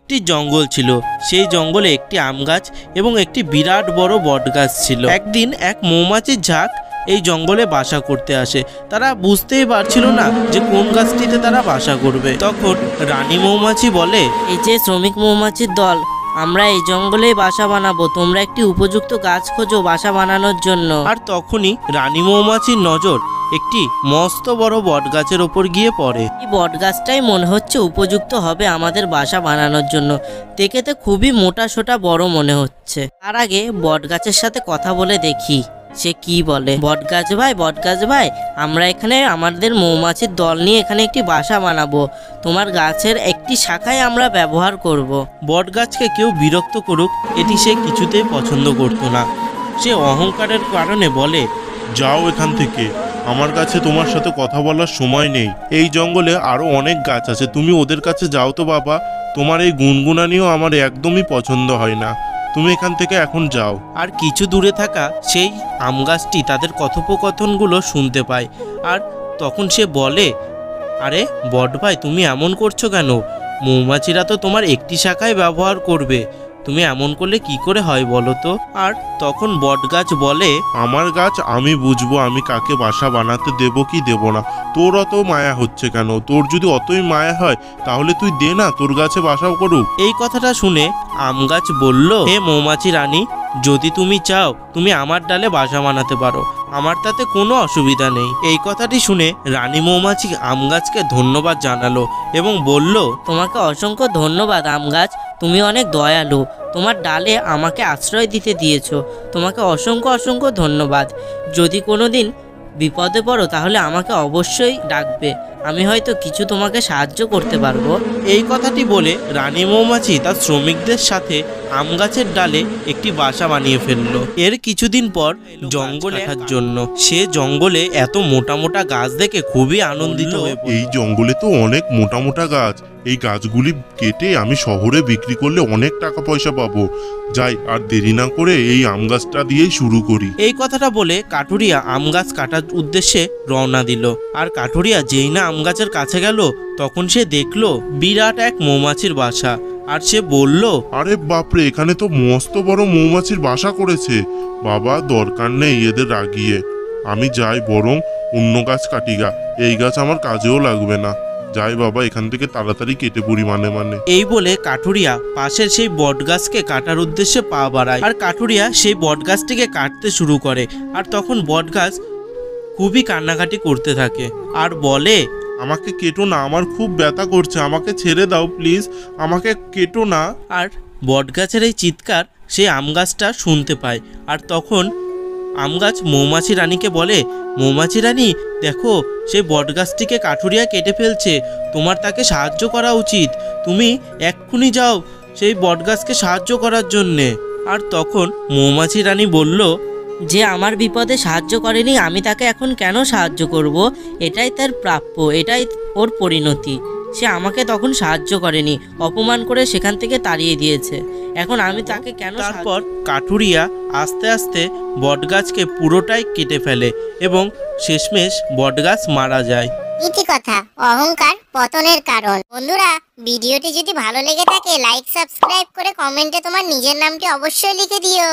একটি জঙ্গল ছিল। সেই জঙ্গলে একটি আম গাছ এবং একটি বিরাট বড় বট গাছ ছিল। একদিন এক মৌমাছির ঝাঁক এই জঙ্গলে বাসা করতে আসে। তারা বুঝতেই পারছিল না যে কোন গাছটিতে তারা বাসা করবে। তখন রানী মৌমাছি বলে, এই যে শ্রমিক মৌমাছির দল, আমরা এই জঙ্গলেই বাসা বানাবো, তোমরা একটি উপযুক্ত গাছ খোঁজো বাসা বানানোর জন্য। আর তখনই রানী মৌমাছির নজর একটি মস্ত বড় বট গাছের ওপর গিয়ে পড়ে। এই বট গাছটাই মনে হচ্ছে উপযুক্ত হবে আমাদের বাসা বানানোর জন্য, দেখতে খুবই মোটা সোটা বড় মনে হচ্ছে। তার আগে বট গাছের সাথে কথা বলে দেখি সে কি বলে। বট গাছ ভাই, আমরা এখানে আমাদের মৌমাছির দল নিয়ে এখানে একটি বাসা বানাবো, তোমার গাছের একটি শাখায় আমরা ব্যবহার করব। বট গাছকে কেউ বিরক্ত করুক এটি সে কিছুতেই পছন্দ করতো না। সে অহংকারের কারণে বলে, যাও এখান থেকে, আমার কাছে তোমার সাথে কথা বলার সময় নেই। এই জঙ্গলে আরো অনেক গাছ আছে, তুমি ওদের কাছে যাও তো বাবা। তোমার এই গুনগুনানিও আমার একদমই পছন্দ হয় না, তুমি এখান থেকে এখন যাও। আর কিছু দূরে থাকা সেই আম গাছটি তাদের কথোপকথনগুলো শুনতে পায়। আর তখন সে বলে, আরে বট ভাই, তুমি এমন করছো কেন? মৌমাছিরা তো তোমার একটি শাখায় ব্যবহার করবে, তুমি এমন করলে কি করে হয় বলো তো? আর তখন বট গাছ বলে, আমার গাছ আমি বুঝবো আমি কাকে বাসা বানাতে দেব কি দেব না। তোর অত মায়া হচ্ছে কেন? তোর যদি অতই মায়া হয় তাহলে তুই দে না, তোর গাছে বাসা করুক। এই কথাটা শুনে আম গাছ বলল, হে মৌমাছি রানী, যদি তুমি চাও তুমি আমার ডালে বাসা বানাতে পারো, আমার তাতে কোনো অসুবিধা নেই। এই কথাটি শুনে রানী মৌমাছি আম গাছকে ধন্যবাদ জানালো এবং বলল, তোমাকে অসংখ্য ধন্যবাদ আম গাছ, তুমি অনেক দয়ালু, তোমার ডালে আমাকে আশ্রয় দিয়েছো, তোমাকে অসংখ্য অসংখ্য ধন্যবাদ। যদি কোনো দিন বিপদে পড়ো তাহলে আমাকে অবশ্যই ডাকবে, আমি হয়তো কিছু তোমাকে সাহায্য করতে পারবো। এই কথাটি বলে রানী মৌমাছি তার শ্রমিকদের সাথে আম গাছের ডালে একটি বাসা বানিয়ে ফেললো। এর কিছুদিন পর জঙ্গলে দেখার জন্য সে জঙ্গলে এত মোটা মোটা গাছ দেখে খুবই আনন্দিত হয়ে পড়ল। এই জঙ্গলে তো অনেক মোটা মোটা গাছ, এই গাছগুলি কেটে আমি শহরে বিক্রি করলে অনেক টাকা পয়সা পাবো। যাই, আর দেরি না করে এই আম গাছটা দিয়েই শুরু করি। এই কথাটা বলে কাঠুরিয়া আম গাছ কাটার উদ্দেশ্যে রওনা দিল। আর কাঠুরিয়া যেই না আম গাছের কাছে গেল তখন সে দেখলো বিরাট এক মৌমাছির বাসা। আর সে বলল, আরে বাপরে, এখানে তো মস্ত বড় মৌমাছির বাসা করেছে। বাবা, দরকার নেই এদের রাগিয়ে, আমি যাই বরং অন্য গাছ কাটিগা, এই গাছ আমার কাজেও লাগবে না। যাই বাবা, এখান থেকে তাড়াতাড়ি কেটে পড়ি মানে। এই বলে কাঠুরিয়া পাশের সেই বট গাছকে কাটার উদ্দেশ্যে পা বাড়ায়। আর কাঠুরিয়া সেই বট গাছটিকে কাটতে শুরু করে। আর তখন বট গাছ খুবই কান্নাকাটি করতে থাকে আর বলে, আমাকে কেটো না, আমার খুব ব্যথা করছে, আমাকে ছেড়ে দাও প্লিজ, আমাকে কেটো না। আর বট গাছের এই চিৎকার সেই আম গাছটা শুনতে পায়। আর তখন আম গাছ মৌমাছি রানীকে বলে, মৌমাছি রানী দেখো, সেই বট গাছটিকে কাঠুরিয়া কেটে ফেলছে, তোমার তাকে সাহায্য করা উচিত, তুমি এক্ষুনি যাও সেই বট গাছকে সাহায্য করার জন্যে। আর তখন মৌমাছি রানী বলল, যে আমার বিপদে সাহায্য করেনি আমি তাকে এখন কেন সাহায্য করব? এটাই তার প্রাপ্য, এটাই ওর পরিণতি। সে আমাকে তখন সাহায্য করেনি, অপমান করে সেখান থেকে তাড়িয়ে দিয়েছে, এখন আমি তাকে কেন? তারপর কাঠুরিয়া আস্তে আস্তে বটগাছকে পুরোটাই কেটে ফেলে এবং শেষমেশ বটগাছ মারা যায়। ইতি কথা, অহংকার পতনের কারণ। বন্ধুরা, ভিডিওটি যদি ভালো লেগে থাকে লাইক সাবস্ক্রাইব করে কমেন্টে তোমার নিজের নামটি অবশ্যই লিখে দিও।